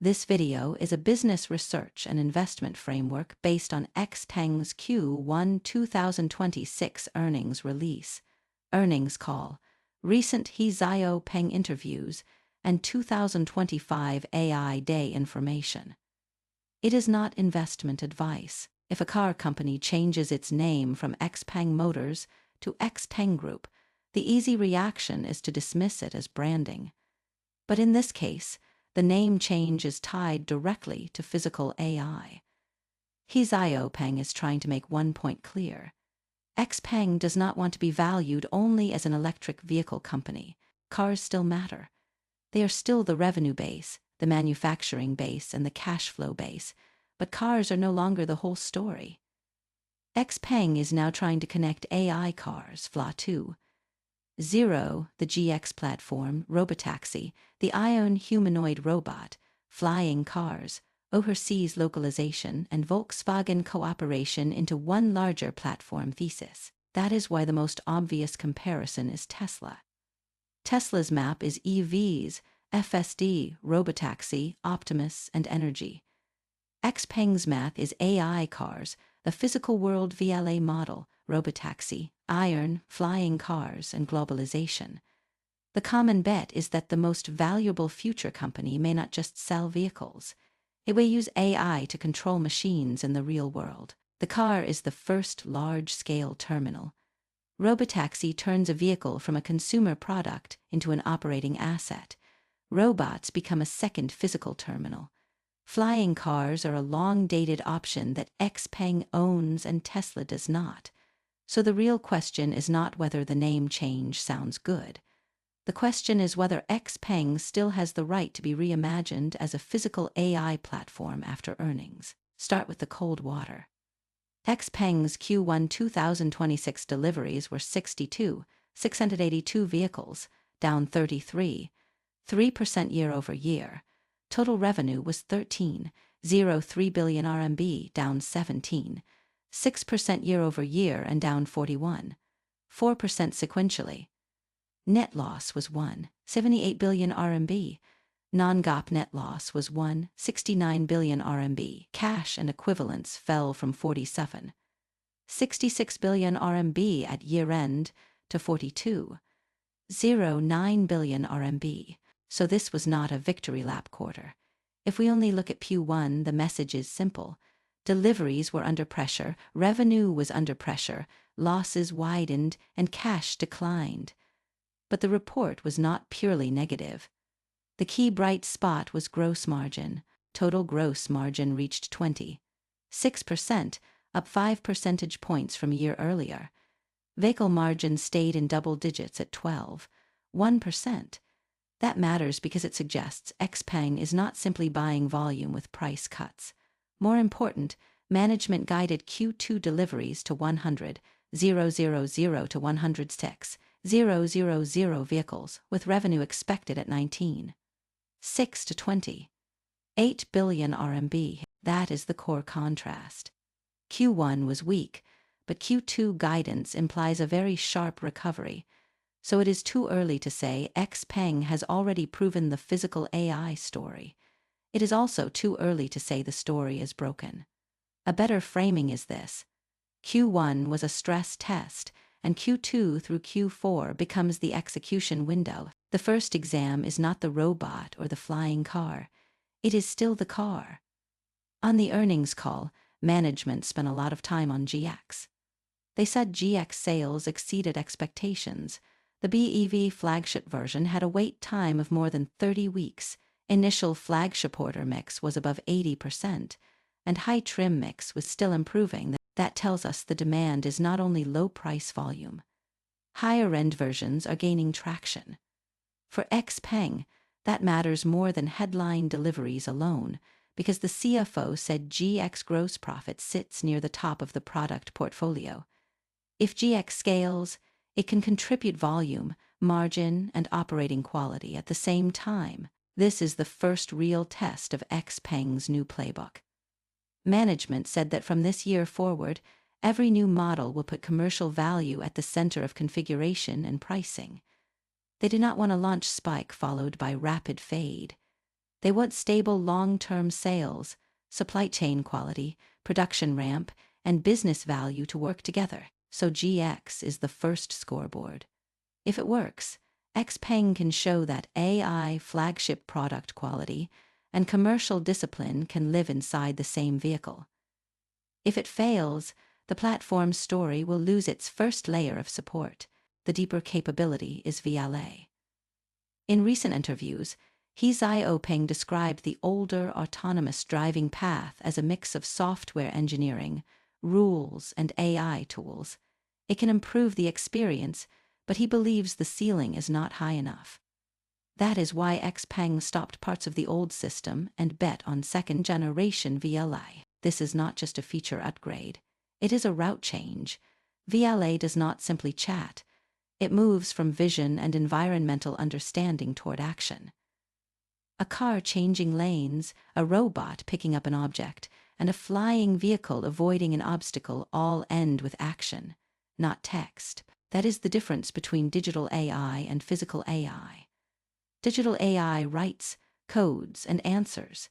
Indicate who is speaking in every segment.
Speaker 1: This video is a business research and investment framework based on XPeng's Q1 2026 earnings release, earnings call, recent XPeng interviews, and 2025 AI Day information. It is not investment advice. If a car company changes its name from XPeng Motors to XPeng Group, the easy reaction is to dismiss it as branding. But in this case, the name change is tied directly to physical AI. XPeng is trying to make one point clear. XPeng does not want to be valued only as an electric vehicle company. Cars still matter. They are still the revenue base, the manufacturing base, and the cash flow base, but cars are no longer the whole story. XPeng is now trying to connect AI cars, FLA2, Zero, the GX platform, Robotaxi, the Ion humanoid robot, flying cars, overseas localization, and Volkswagen cooperation into one larger platform thesis. That is why the most obvious comparison is Tesla. Tesla's map is EVs, FSD, Robotaxi, Optimus, and energy. XPeng's math is AI cars, the physical world VLA model, Robotaxi, iron, flying cars, and globalization. The common bet is that the most valuable future company may not just sell vehicles. It will use AI to control machines in the real world. The car is the first large-scale terminal. Robotaxi turns a vehicle from a consumer product into an operating asset. Robots become a second physical terminal. Flying cars are a long-dated option that XPeng owns and Tesla does not. So the real question is not whether the name change sounds good. The question is whether XPeng still has the right to be reimagined as a physical AI platform after earnings. Start with the cold water. XPeng's Q1 2026 deliveries were 682 vehicles, down 3% year-over-year. Total revenue was 13.03 billion RMB, down 17.6% year-over-year and down 41.4% sequentially. Net loss was 1.78 billion RMB. Non-GAAP net loss was 1.69 billion RMB. Cash and equivalents fell from 47.66 billion RMB at year-end to 42.09 billion RMB. So this was not a victory lap quarter. If we only look at Q1, the message is simple. Deliveries were under pressure, revenue was under pressure, losses widened, and cash declined. But the report was not purely negative. The key bright spot was gross margin. Total gross margin reached 26%, up 5 percentage points from a year earlier. Vehicle margin stayed in double digits at 12.1%. That matters because it suggests XPeng is not simply buying volume with price cuts. More important, management guided Q2 deliveries to 100,000 to 106,000 vehicles, with revenue expected at 19.6 to 20.8 billion RMB. That is the core contrast. Q1 was weak, but Q2 guidance implies a very sharp recovery. So it is too early to say XPeng has already proven the physical AI story. It is also too early to say the story is broken. A better framing is this. Q1 was a stress test, and Q2 through Q4 becomes the execution window. The first exam is not the robot or the flying car. It is still the car. On the earnings call, management spent a lot of time on GX. They said GX sales exceeded expectations. The BEV flagship version had a wait time of more than 30 weeks. Initial flagship order mix was above 80%, and high trim mix was still improving. That tells us the demand is not only low price volume. Higher-end versions are gaining traction. For XPeng, that matters more than headline deliveries alone, because the CFO said GX gross profit sits near the top of the product portfolio. If GX scales, it can contribute volume, margin, and operating quality at the same time. This is the first real test of XPeng's new playbook. Management said that from this year forward, every new model will put commercial value at the center of configuration and pricing. They do not want a launch spike followed by rapid fade. They want stable long-term sales, supply chain quality, production ramp, and business value to work together. So GX is the first scoreboard. If it works, XPeng can show that AI flagship product quality and commercial discipline can live inside the same vehicle. If it fails, the platform's story will lose its first layer of support. The deeper capability is VLA. In recent interviews, XPeng described the older autonomous driving path as a mix of software engineering, rules, and AI tools. It can improve the experience, but he believes the ceiling is not high enough. That is why XPeng stopped parts of the old system and bet on second-generation VLA. This is not just a feature upgrade. It is a route change. VLA does not simply chat. It moves from vision and environmental understanding toward action. A car changing lanes, a robot picking up an object, and a flying vehicle avoiding an obstacle all end with action, not text. That is the difference between digital AI and physical AI. Digital AI writes, codes, and answers.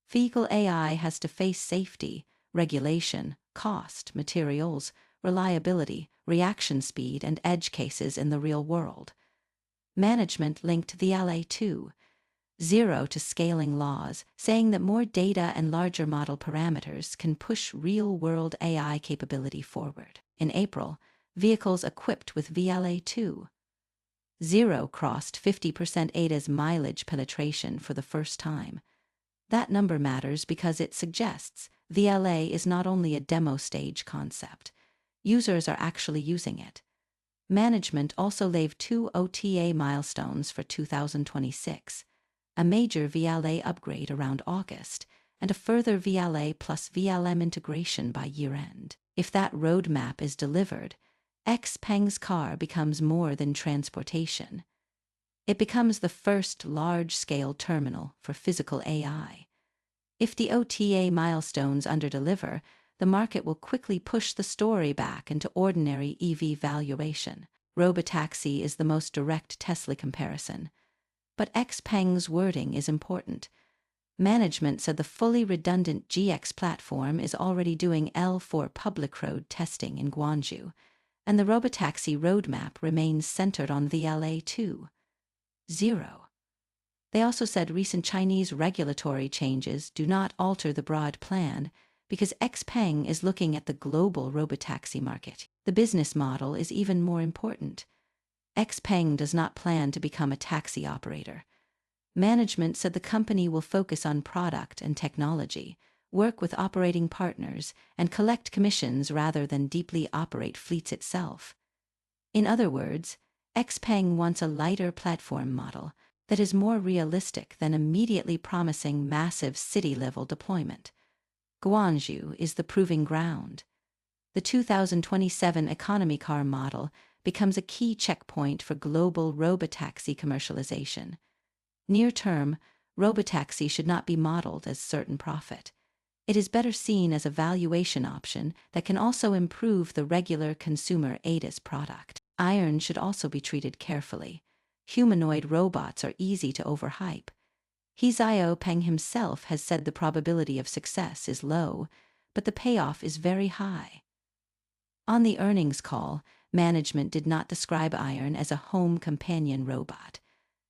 Speaker 1: Physical AI has to face safety, regulation, cost, materials, reliability, reaction speed, and edge cases in the real world. Management linked the LA2, zero to scaling laws, saying that more data and larger model parameters can push real-world AI capability forward. In April, vehicles equipped with VLA2. Zero crossed 50% ADAS mileage penetration for the first time. That number matters because it suggests VLA is not only a demo stage concept. Users are actually using it. Management also laid 2 OTA milestones for 2026, a major VLA upgrade around August, and a further VLA plus VLM integration by year-end. If that roadmap is delivered, XPeng's car becomes more than transportation. It becomes the first large-scale terminal for physical AI. If the OTA milestones underdeliver, the market will quickly push the story back into ordinary EV valuation. Robotaxi is the most direct Tesla comparison. But XPeng's wording is important. Management said the fully redundant GX platform is already doing L4 public road testing in Guangzhou, and the Robotaxi roadmap remains centered on the LA2. Zero. They also said recent Chinese regulatory changes do not alter the broad plan because XPeng is looking at the global robotaxi market. The business model is even more important. XPeng does not plan to become a taxi operator. Management said the company will focus on product and technology, work with operating partners, and collect commissions rather than deeply operate fleets itself. In other words, XPeng wants a lighter platform model that is more realistic than immediately promising massive city-level deployment. Guangzhou is the proving ground. The 2027 economy car model becomes a key checkpoint for global robotaxi commercialization. Near-term, robotaxi should not be modeled as certain profit. It is better seen as a valuation option that can also improve the regular consumer ADAS product. Iron should also be treated carefully. Humanoid robots are easy to overhype. XPeng himself has said the probability of success is low, but the payoff is very high. On the earnings call, management did not describe Iron as a home companion robot.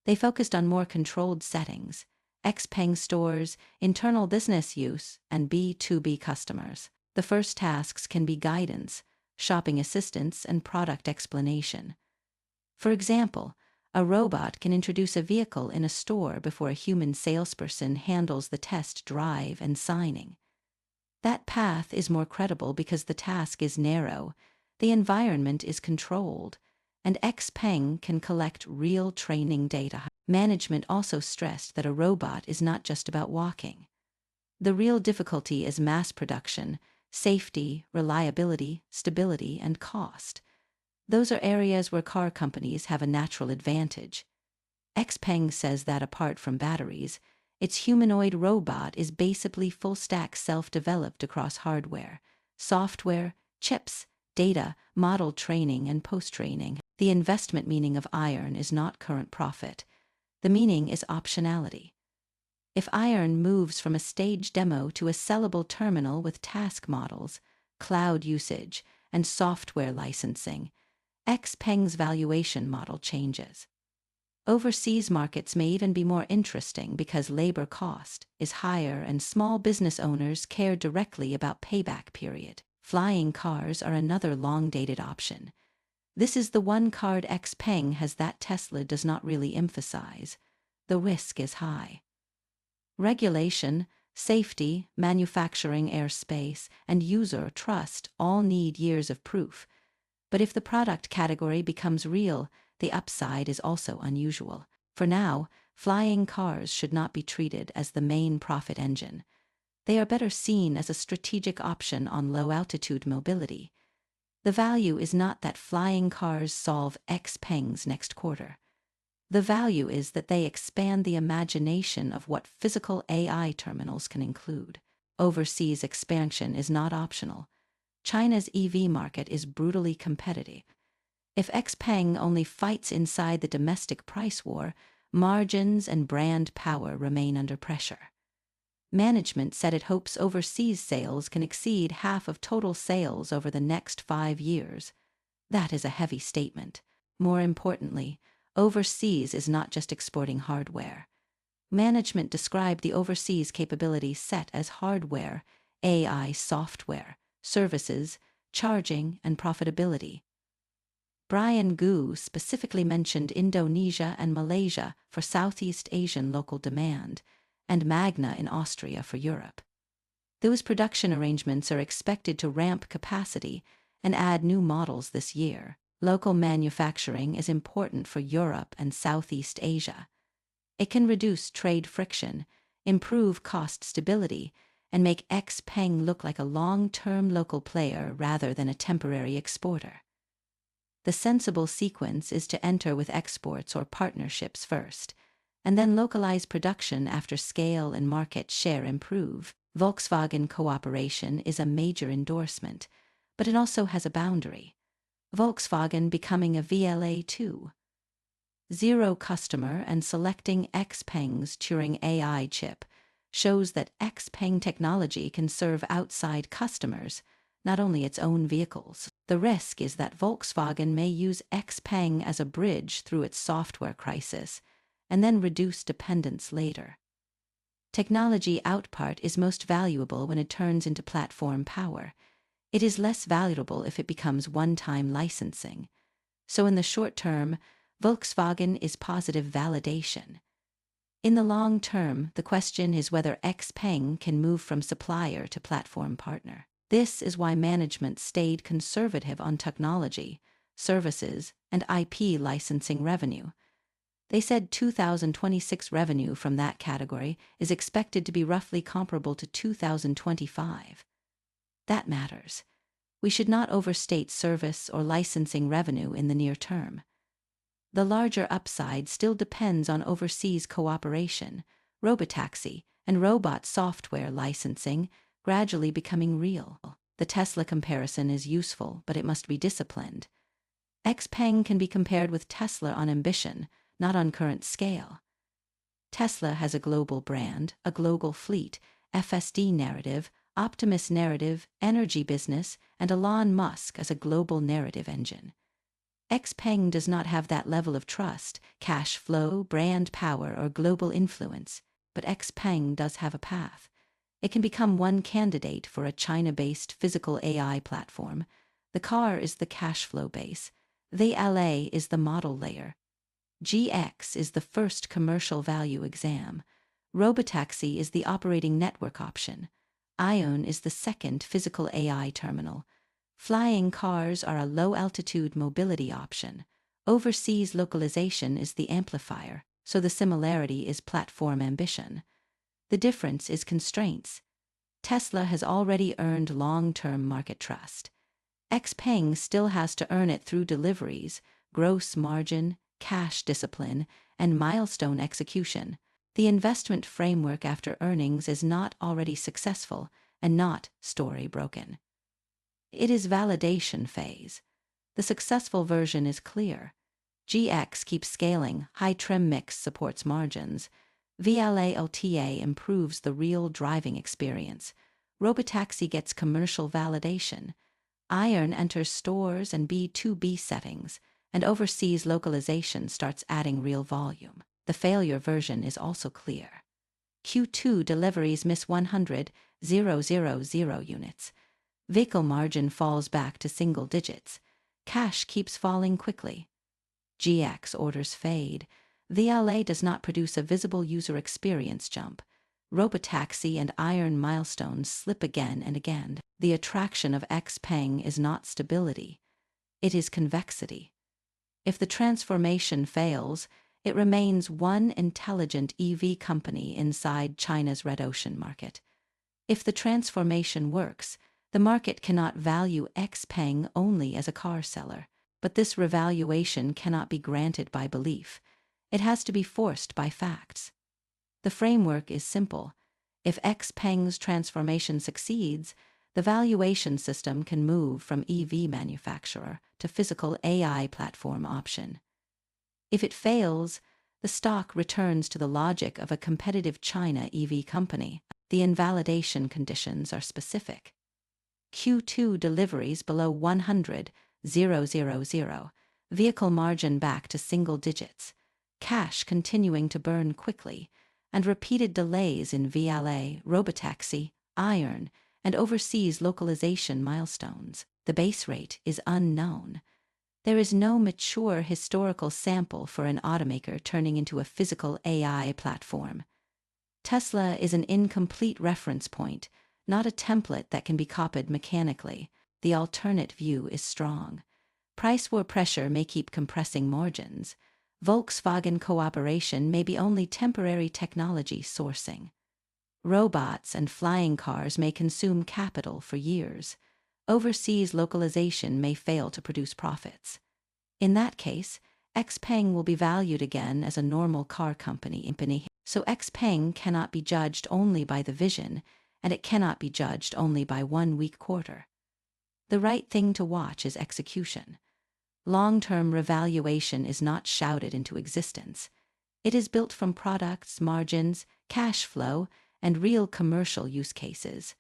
Speaker 1: They focused on more controlled settings, XPeng stores, internal business use, and B2B customers. The first tasks can be guidance, shopping assistance, and product explanation. For example, a robot can introduce a vehicle in a store before a human salesperson handles the test drive and signing. That path is more credible because the task is narrow, the environment is controlled, and XPeng can collect real training data. Management also stressed that a robot is not just about walking. The real difficulty is mass production, safety, reliability, stability, and cost. Those are areas where car companies have a natural advantage. XPeng says that apart from batteries, its humanoid robot is basically full-stack self-developed across hardware, software, chips, data, model training, and post-training. The investment meaning of Iron is not current profit. The meaning is optionality. If Iron moves from a stage demo to a sellable terminal with task models, cloud usage, and software licensing, XPeng's valuation model changes. Overseas markets may even be more interesting because labor cost is higher and small business owners care directly about payback period. Flying cars are another long-dated option. This is the one card XPeng has that Tesla does not really emphasize. The risk is high. Regulation, safety, manufacturing airspace, and user trust all need years of proof. But if the product category becomes real, the upside is also unusual. For now, flying cars should not be treated as the main profit engine. They are better seen as a strategic option on low-altitude mobility. The value is not that flying cars solve XPeng's next quarter. The value is that they expand the imagination of what physical AI terminals can include. Overseas expansion is not optional. China's EV market is brutally competitive. If XPeng only fights inside the domestic price war, margins and brand power remain under pressure. Management said it hopes overseas sales can exceed half of total sales over the next 5 years. That is a heavy statement. More importantly, overseas is not just exporting hardware. Management described the overseas capability set as hardware, AI software, services, charging, and profitability. Brian Gu specifically mentioned Indonesia and Malaysia for Southeast Asian local demand, and Magna in Austria for Europe. Those production arrangements are expected to ramp capacity and add new models this year. Local manufacturing is important for Europe and Southeast Asia. It can reduce trade friction, improve cost stability, and make XPeng look like a long-term local player rather than a temporary exporter. The sensible sequence is to enter with exports or partnerships first, and then localize production after scale and market share improve. Volkswagen cooperation is a major endorsement, but it also has a boundary. Volkswagen becoming a VLA too. Zero customer and selecting XPeng's Turing AI chip shows that XPeng technology can serve outside customers, not only its own vehicles. The risk is that Volkswagen may use XPeng as a bridge through its software crisis, and then reduce dependence later. Technology output is most valuable when it turns into platform power. It is less valuable if it becomes one-time licensing. So in the short term, Volkswagen is positive validation. In the long term, the question is whether XPeng can move from supplier to platform partner. This is why management stayed conservative on technology, services, and IP licensing revenue. They said 2026 revenue from that category is expected to be roughly comparable to 2025. That matters. We should not overstate service or licensing revenue in the near term. The larger upside still depends on overseas cooperation, robotaxi, and robot software licensing gradually becoming real. The Tesla comparison is useful, but it must be disciplined. XPeng can be compared with Tesla on ambition, not on current scale. Tesla has a global brand, a global fleet, FSD narrative, Optimus narrative, energy business, and Elon Musk as a global narrative engine. XPeng does not have that level of trust, cash flow, brand power, or global influence, but XPeng does have a path. It can become one candidate for a China-based physical AI platform. The car is the cash flow base. The LA is the model layer. GX is the first commercial value exam. Robotaxi is the operating network option. Ion is the second physical AI terminal. Flying cars are a low-altitude mobility option. Overseas localization is the amplifier, so the similarity is platform ambition. The difference is constraints. Tesla has already earned long-term market trust. XPeng still has to earn it through deliveries, gross margin, cash discipline, and milestone execution. The investment framework after earnings is not already successful and not story broken. It is validation phase. The successful version is clear. GX keeps scaling, high trim mix supports margins. VLA improves the real driving experience. Robotaxi gets commercial validation. Iron enters stores and B2B settings, and overseas localization starts adding real volume. The failure version is also clear. Q2 deliveries miss 100,000 units. Vehicle margin falls back to single digits. Cash keeps falling quickly. GX orders fade. VLA does not produce a visible user experience jump. Robotaxi and Iron milestones slip again and again. The attraction of XPeng is not stability. It is convexity. If the transformation fails, it remains one intelligent EV company inside China's red ocean market. If the transformation works, the market cannot value XPeng only as a car seller. But this revaluation cannot be granted by belief. It has to be forced by facts. The framework is simple. If XPeng's transformation succeeds, the valuation system can move from EV manufacturer to physical AI platform option. If it fails, the stock returns to the logic of a competitive China EV company. The invalidation conditions are specific. Q2 deliveries below 100,000, vehicle margin back to single digits, cash continuing to burn quickly, and repeated delays in VLA, Robotaxi, Iron, and overseas localization milestones. The base rate is unknown. There is no mature historical sample for an automaker turning into a physical AI platform. Tesla is an incomplete reference point, not a template that can be copied mechanically. The alternate view is strong. Price war pressure may keep compressing margins. Volkswagen cooperation may be only temporary technology sourcing. Robots and flying cars may consume capital for years. Overseas localization may fail to produce profits. In that case, XPeng will be valued again as a normal car company. So XPeng cannot be judged only by the vision, and it cannot be judged only by 1 weak quarter. The right thing to watch is execution. Long-term revaluation is not shouted into existence. It is built from products, margins, cash flow, and real commercial use cases.